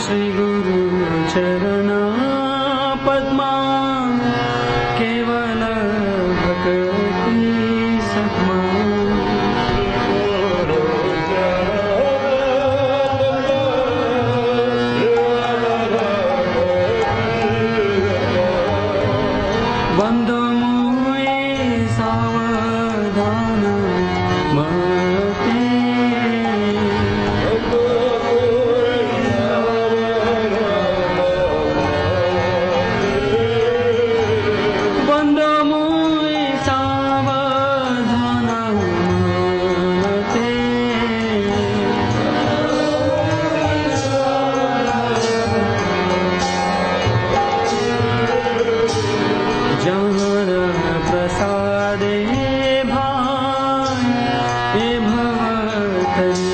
श्री गुरु चरणा पद्मा केवल भक्ति सत्मा। बंदो मोए सावधान मते, बंदो मोए सावधान मते। जहाँ प्रसादे भाई ए भवतनिया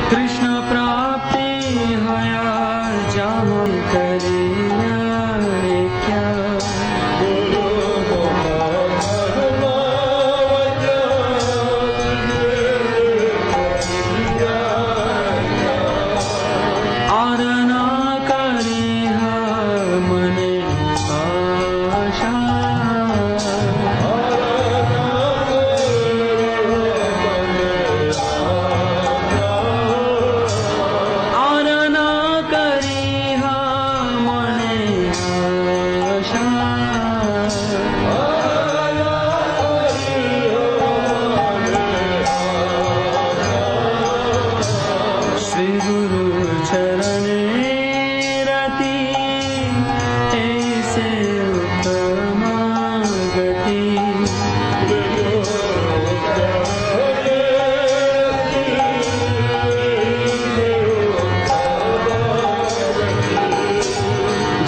कृष्ण प्राप्ति हया जहाँ करिया क्या। आरना करिह मने आशा, आरना करिह मने आशा। श्री गुरु चरणे रति ऐसे उत्तमा गति।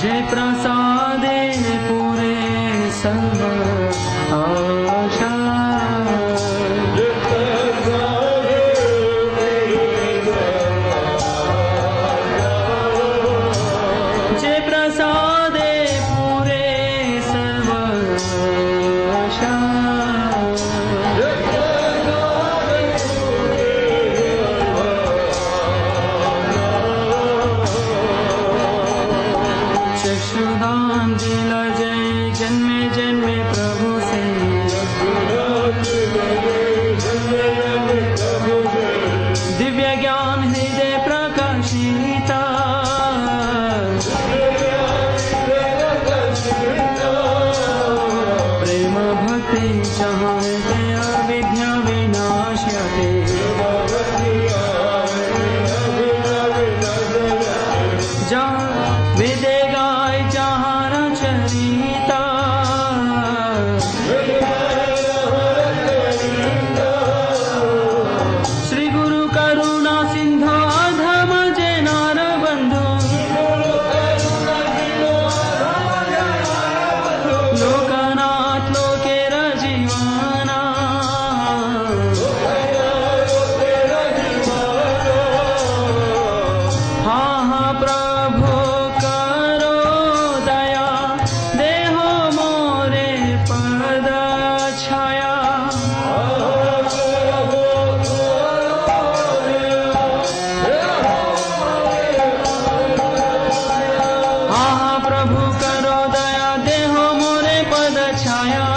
जय प्रसादे पूरे सर्व आशा। जय प्रसादे पूरे सर्व आशा। चक्षुदान दिला जय जन्मे जन्मे प्रभु से। दिव्य ज्ञान हृदय प्रकाशिता। प्रेम भक्ति जहाँ ते अविद्या विनाश्यते। जहाँ वेदे गाय जहाँ रचरिता। श्री गुरु करुणा सिंधु अधम जनार बंधु। लोकनाथ लोकेर जीवाना। हाँ हाँ प्रभु करो दया, देहो मोरे पद छाया। हाँ हाँ प्रभु करो दया, देहो मोरे पद छाया।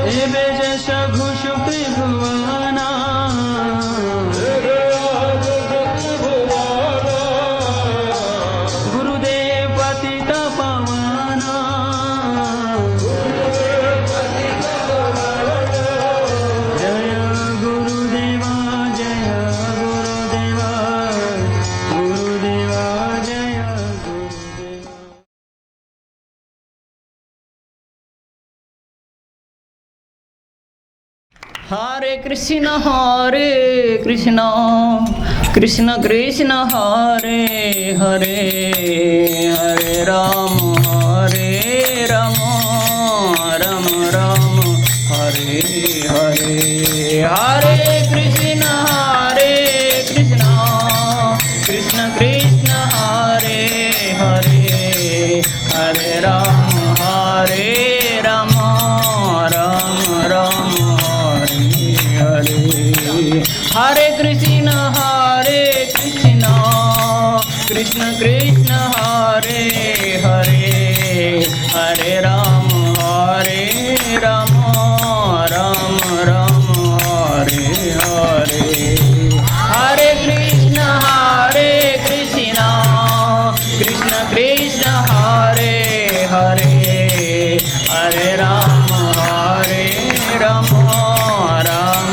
ए बेजश भूषु त्रिभुवना। गुरुदेव पतित पावना। जय गुरुदेवा जय गुरुदेवा, गुरुदेवा जय गुरुदेवा। हरे कृष्ण कृष्ण कृष्ण हरे हरे, हरे राम राम राम हरे हरे। हरे Krishna Krishna Krishna Hare Krishna Krishna Krishna Hare Hare Hare Ram Ram Ram Hare Hare Hare Krishna Krishna Krishna Hare Hare Hare Ram Ram Ram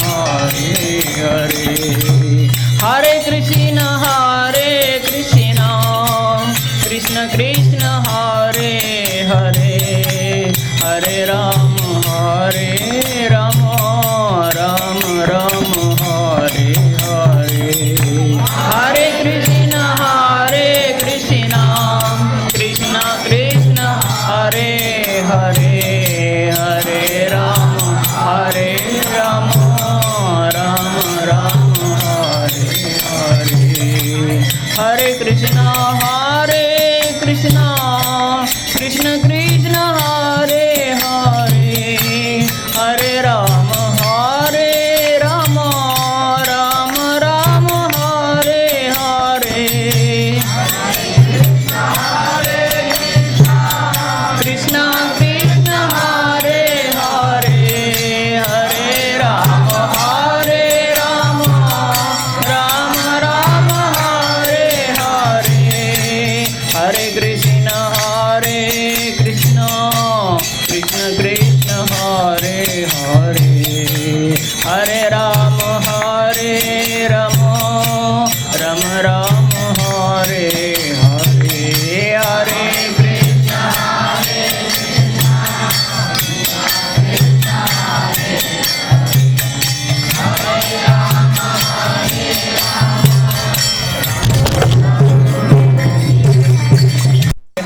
Hare Hare Hare Krishna Krishna Krishna Hare Hare Hare Ram Ram Ram Hare Hare Hare Krishna Krishna Krishna Hare Hare Hare Ram Ram Ram Hare Hare Hare Krishna Krishna Krishna Hare Hare Hare Ram Ram Ram Hare Hare Krishna Krishna Hare Hare Hare Ram Ram Ram Hare Hare Hare Krishna Krishna Krishna Hare Hare Hare Ram Ram Ram Hare Hare Hare Krishna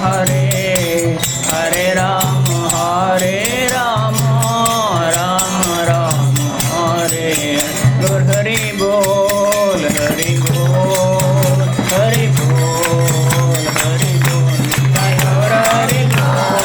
Hare Hare Ram Ram Ram Hare Lord Hari Bol Hari Bol Hari Bol Hari Bol Lord Hari Bol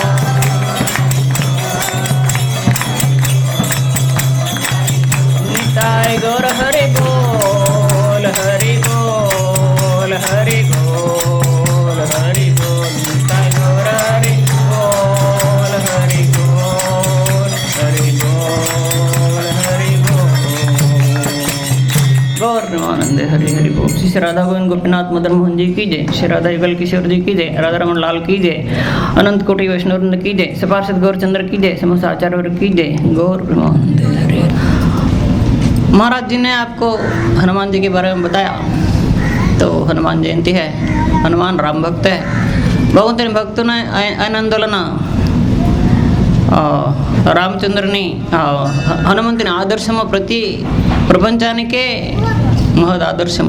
Nitai Gaur Hari Bol Hari Bol Hari Bol Hari Bol Nitai Gaur Hari Bol Hari Bol Hari Bol Hari Bol गौर प्रेमानंद हरि हरि बोल। श्री राधा गोविंद गोपीनाथ मदन मोहन जी की जय। श्री राधा युगल किशोर जी की जय। राधा रमन लाल की जय। अनंत कोटि वैष्णव वृंद की जय। सपार्षद गौरचंद्र की जय। समस्त आचार्य वर्ग की जय। गौर प्रेमानंद हरि। महाराज जी ने आपको हनुमान जी के बारे में बताया। तो हनुमान जयंती है, हनुमान राम भक्त है। భగవంతుని భక్తున అయినందువలన రామచంద్రుని హనుమంతుని ఆదర్శము ప్రతి ప్రపంచానికే మహద్ ఆదర్శం.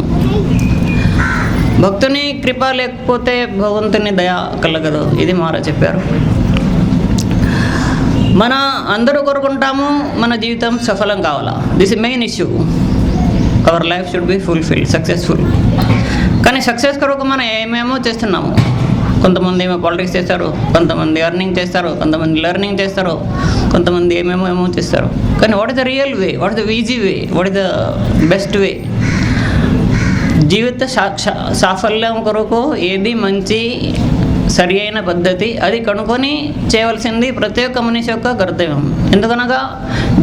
భక్తుని కృప లేకపోతే భగవంతుని దయ కలగదు. ఇది మారా చెప్పారు. మన అందరూ కోరుకుంటాము మన జీవితం సఫలం కావాలా. This is main issue. Our life should be fulfil, successful. కానీ సక్సెస్ కొరకు మనం ఏమేమో చేస్తున్నాము. కొంతమంది ఏమో పాలిటిక్స్ చేస్తారు, కొంతమంది ఎర్నింగ్ చేస్తారు, కొంతమంది లెర్నింగ్ చేస్తారు, కొంతమంది ఏమేమో చేస్తారు. కానీ what is the real way? What is the easy way? What is the best way? జీవిత సాఫల్యం కొరకు ఏది మంచి సరి అయిన పద్ధతి అది కనుక్కొని చేయవలసింది ప్రతి ఒక్క మనిషి యొక్క కర్తవ్యం. ఎందుకనగా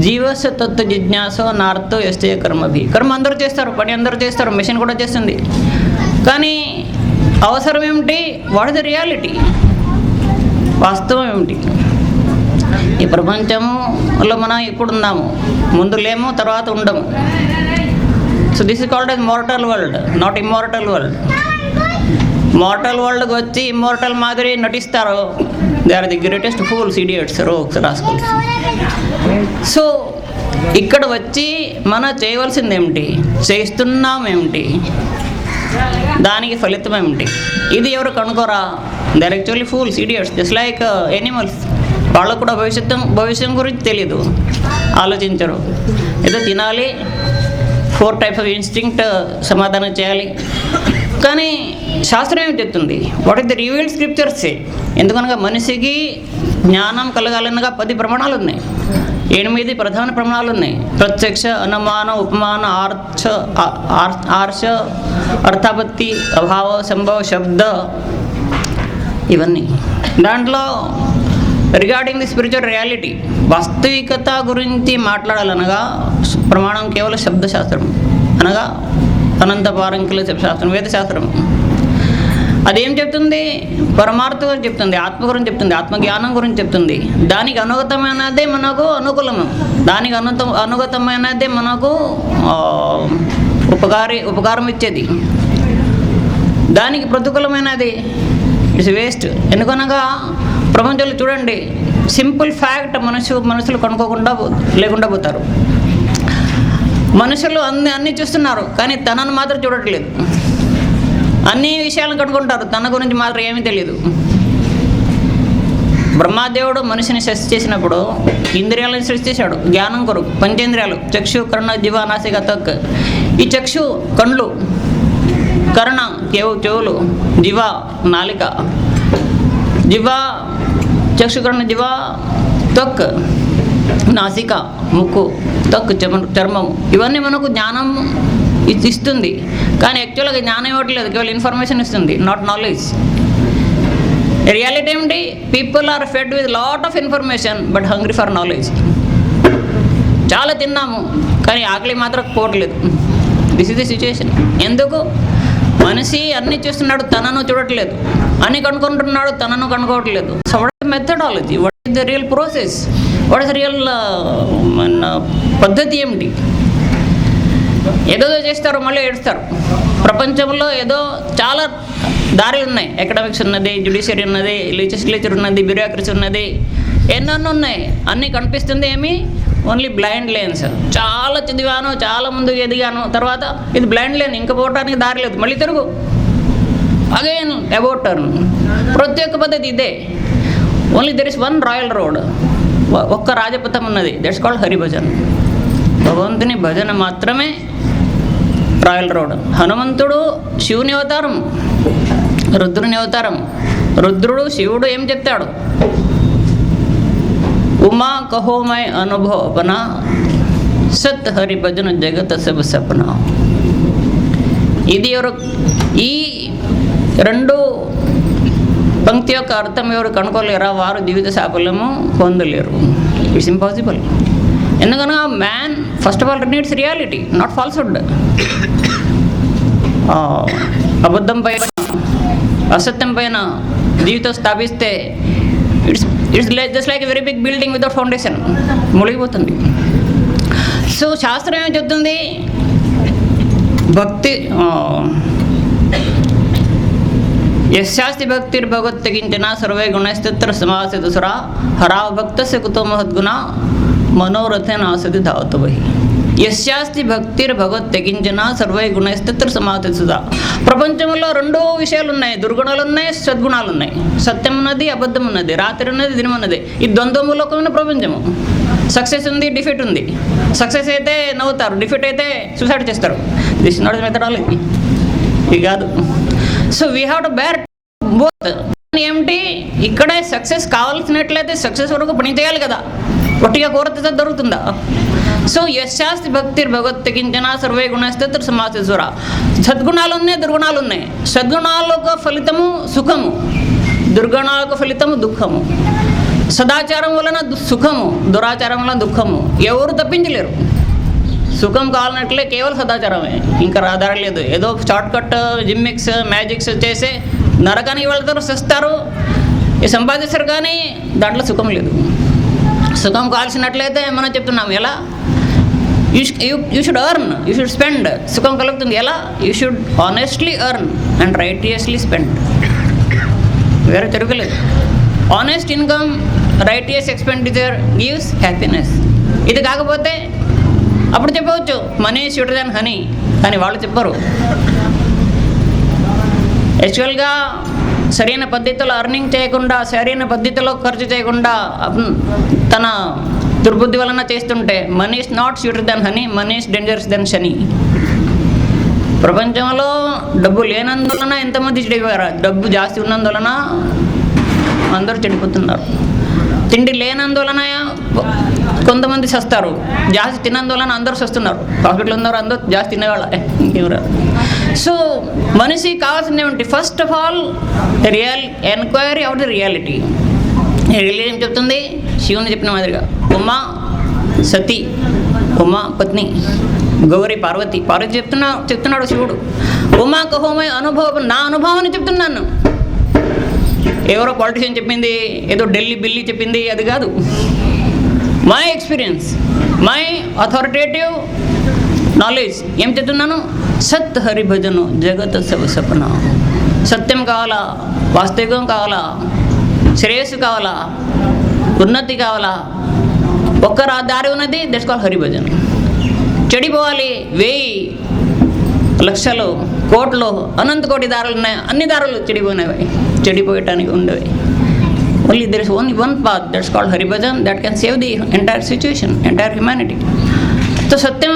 జీవస్య తత్వ జిజ్ఞాసో నార్తో ఎస్తే కర్మభి. కర్మ అందరూ చేస్తారు, పని అందరూ చేస్తారు, మిషన్ కూడా చేస్తుంది. కానీ అవసరం ఏమిటి? What is the reality? వాస్తవం ఏమిటి? ఈ ప్రపంచంలో మనం ఇప్పుడు ఉన్నాము, ముందు లేము, తర్వాత ఉండము. So this is called as mortal world, not immortal world. Mortal వరల్డ్కి వచ్చి ఇమ్మోర్టల్ మాదిరి నటిస్తారు. They are the greatest fools, idiots, rogues, rascals. So ఇక్కడ వచ్చి మనం చేయవలసింది ఏమిటి, చేస్తున్నాం ఏమిటి, దానికి ఫలితం ఏమిటి, ఇది ఎవరు కనుకోరా? They are actually fools, idiots, just like animals. వాళ్ళకు కూడా భవిష్యం గురించి తెలీదు, ఆలోచించరు. ఏదో తినాలి, 4 types ఆఫ్ ఇన్స్టింక్ట్ సమాధానం చేయాలి. కానీ శాస్త్రం ఏమి చెప్తుంది? What is the revealed scriptures? ఎందుకనగా మనిషికి జ్ఞానం కలగాలనగా 10 ప్రమాణాలు ఉన్నాయి, 8 ప్రధాన ప్రమాణాలు ఉన్నాయి. ప్రత్యక్ష, అనుమాన, ఉపమాన, ఆర్ష, అర్థాపత్తి, అభావ, సంభవ, శబ్ద, ఇవన్నీ. దాంట్లో రిగార్డింగ్ ది స్పిరిచువల్ రియాలిటీ, వాస్తవికత గురించి మాట్లాడాలనగా ప్రమాణం కేవలం శబ్దశాస్త్రం, అనగా అనంత పారంకిల శాస్త్రం, వేదశాస్త్రం. అదేం చెప్తుంది? పరమార్థం గురించి చెప్తుంది, ఆత్మ గురించి చెప్తుంది, ఆత్మజ్ఞానం గురించి చెప్తుంది. దానికి అనుగతమైనదే మనకు అనుకూలము, దానికి అనుగతమైనదే మనకు ఉపకారం ఇచ్చేది. దానికి ప్రతికూలమైనది ఇట్స్ వేస్ట్. ఎందుకనగా ప్రపంచంలో చూడండి, సింపుల్ ఫ్యాక్ట్ మనుషులు కనుక్కోకుండా లేకుండా పోతారు. మనుషులు అన్నీ చూస్తున్నారు, కానీ తనను మాత్రం చూడట్లేదు. అన్ని విషయాలను కనుక్కుంటారు, తన గురించి మాత్రం ఏమీ తెలియదు. బ్రహ్మదేవుడు మనిషిని సృష్టి చేసినప్పుడు ఇంద్రియాలను సృష్టి చేశాడు జ్ఞానం కొరకు. పంచేంద్రియాలు, చక్షు, కర్ణ, జివ, నాసిక, త్వక్. ఈ చక్షు కండ్లు, కర్ణ చెవులు, జివ నాలిక, జివ చక్షుకరణ, జివ త్వక్ నాసిక ముక్కు, త్వక్ చర్మం. ఇవన్నీ మనకు జ్ఞానం ఇస్తుంది, కానీ యాక్చువల్గా జ్ఞానం ఇవ్వట్లేదు, కేవలం ఇన్ఫర్మేషన్ ఇస్తుంది, నాట్ నాలెడ్జ్. రియాలిటీ ఏమిటి? People are fed with lot of information but hungry for knowledge. చాలా తిన్నాము కానీ ఆకలి మాత్రం పోవట్లేదు. This is the situation. ఎందుకు? మనిషి అన్ని చూస్తున్నాడు, తనను చూడట్లేదు. అన్ని కనుక్కుంటున్నాడు, తనను కనుక్కోవట్లేదు. So what is methodology? What is the real process? What is real మన పద్ధతి ఏమిటి? ఏదో చేస్తారు, మళ్ళీ ఏడుస్తారు. ప్రపంచంలో ఏదో చాలా దారులు ఉన్నాయి. ఎకనామిక్స్ ఉన్నది, జ్యుడిషియరీ ఉన్నది, లెజిస్లేచర్ ఉన్నది, బ్యూరోక్రసీ ఉన్నది, ఎన్నెన్నో ఉన్నాయి. అన్నీ కనిపిస్తుంది ఏమి? Only blind lanes. చాలా చదివాను, చాలా ముందుకు ఎదిగాను, తర్వాత ఇది బ్లైండ్ లేన్, ఇంకా పోవటానికి దారి లేదు, మళ్ళీ తిరుగు, అగైన్ అబౌట్ టర్న్. ప్రతి ఒక్క పద్ధతి ఇదే. Only there is one royal road, ఒక్క రాజపథం ఉన్నది, దట్స్ కాల్డ్ హరిభజన్. భగవంతుని భజన మాత్రమే రాయల్ రోడ్. హనుమంతుడు శివుని అవతారం, రుద్రుని అవతారం. రుద్రుడు శివుడు ఏం చెప్తాడు? ఉమా కహోమై అనుభవన సత్ హరి భజన జగత సబ్ సపన. ఇది ఈ 2 పంక్తి యొక్క అర్థం ఎవరు కనుక్కోలేరా వారు జీవిత సాఫల్యము పొందలేరు. It's impossible. ఎందుకనగా man first of all needs reality, not falsehood. అబద్ధం పైన, అసత్యం పైన జీవితం స్థాపిస్తే it's just like a very big building without foundation, మునిగిపోతుంది. సో శాస్త్రం ఏం చెప్తుంది? భక్తి యశాస్తి భక్తిర్భగవత్ తెగించిన సర్వే గుణస్తత్ర సమాసిత సురా హరావ భక్తస్య కుతో మహద్గుణ మనోరథేన ఆసతి ధావత వహి. యశాస్తి భక్తిర్భగవత్ తెగించిన సర్వే గుణస్తత్ర సమాసిత సురా. ప్రపంచంలో 2 విషయాలు ఉన్నాయి, దుర్గుణాలు ఉన్నాయి, సద్గుణాలు ఉన్నాయి. సత్యం ఉన్నది, అబద్ధం ఉన్నది, రాత్రి ఉన్నది, దినం ఉన్నది. ఈ ద్వంద్వమూలకమైన ప్రపంచము. సక్సెస్ ఉంది, డిఫీట్ ఉంది. సక్సెస్ అయితే నవ్వుతారు, డిఫీట్ అయితే సూసైడ్ చేస్తారు. దిస్ నాట్ మెథడాలజీ, ఇది కాదు. So we have to bear both. ఏమిటి? ఇక్కడే సక్సెస్ కావాల్సినట్లయితే సక్సెస్ వరకు పని చేయాలి కదా, ఒట్టిగా కోరితే దొరుకుతుందా? So యశాస్తి భక్తిర్భగవత్ తెగించిన survey గుణస్తత్ర సమాసేశ్వర. సద్గుణాలు ఉన్నాయి, దుర్గుణాలు ఉన్నాయి. సద్గుణాలకు ఫలితము సుఖము, దుర్గుణాలకు ఫలితము దుఃఖము. సదాచారం వలన సుఖము, దురాచారం వలన దుఃఖము. ఎవరు తప్పించలేరు. సుఖం కావాలన్నట్లే కేవలం సదాచారమే, ఇంకా ఆధారం లేదు. ఏదో షార్ట్కట్ జిమ్మిక్స్ మ్యాజిక్స్ చేసే నరకానికి వెళ్తారు, చేస్తారు, సంపాదిస్తారు, కానీ దాంట్లో సుఖం లేదు. సుఖం కావాల్సినట్లయితే మనం చెప్తున్నాం ఎలా? You should earn, you should spend. సుఖం కలుగుతుంది ఎలా? You should honestly earn and righteously spend. వేరే తిరగలేదు. Honest income, righteous expenditure gives happiness. ఇది కాకపోతే అప్పుడు చెప్పవచ్చు మనీ స్వీటర్ దాన్ హనీ, కానీ వాళ్ళు చెప్పరు. యాక్చువల్గా సరైన పద్ధతిలో అర్నింగ్ చేయకుండా, సరైన పద్ధతిలో ఖర్చు చేయకుండా తన దుర్బుద్ధి వలన చేస్తుంటే money is not sweeter than honey, money is dangerous than Shani. ప్రపంచంలో డబ్బు లేనందువలన ఎంతమంది చెడిపోయారు, డబ్బు జాస్తి ఉన్నందువలన అందరూ చెడిపోతున్నారు. తిండి లేనందువలన కొంతమంది చస్తారు, జాస్తి తిన్నందువలన అందరూ చస్తున్నారు. హాస్పిటల్ ఉన్నారు అందరూ జాస్తి తినేవాళ్ళ ఇంకెవరు. సో మనిషికి కావాల్సింది ఏమిటి? First of all real enquiry of the reality. Reality ఏం చెప్తుంది? శివుని చెప్పిన మాదిరిగా సతీ, ఉమా పత్ని, గౌరీ పార్వతి చెప్తున్నాడు శివుడు. ఉమా కహోమయ అనుభవం, నా అనుభవాన్ని చెప్తున్నాను. ఎవరో పాలిటిషియన్ చెప్పింది, ఏదో ఢిల్లీ బిల్లి చెప్పింది అది కాదు. My experience, my authoritative knowledge. ఏం చెప్తున్నాను? సత్ హరిభజను జగత్ సవ సపన. సత్యం కావాలా, వాస్తవికం కావాలా, శ్రేయస్సు కావాలా, ఉన్నతి కావాలా, ఒక్క దారి ఉన్నది, దట్స్ కాల్డ్ హరిభజన్. చెడిపోవాలి 1000 లక్షలు కోట్లు అనంత కోటి దారులు ఉన్నాయి, అన్ని దారులు చెడిపోయినవి, చెడిపోయటానికి ఉండేవి. Only there is only one path, that's called Harbhajan, that can save the entire situation, entire humanity. So Satyam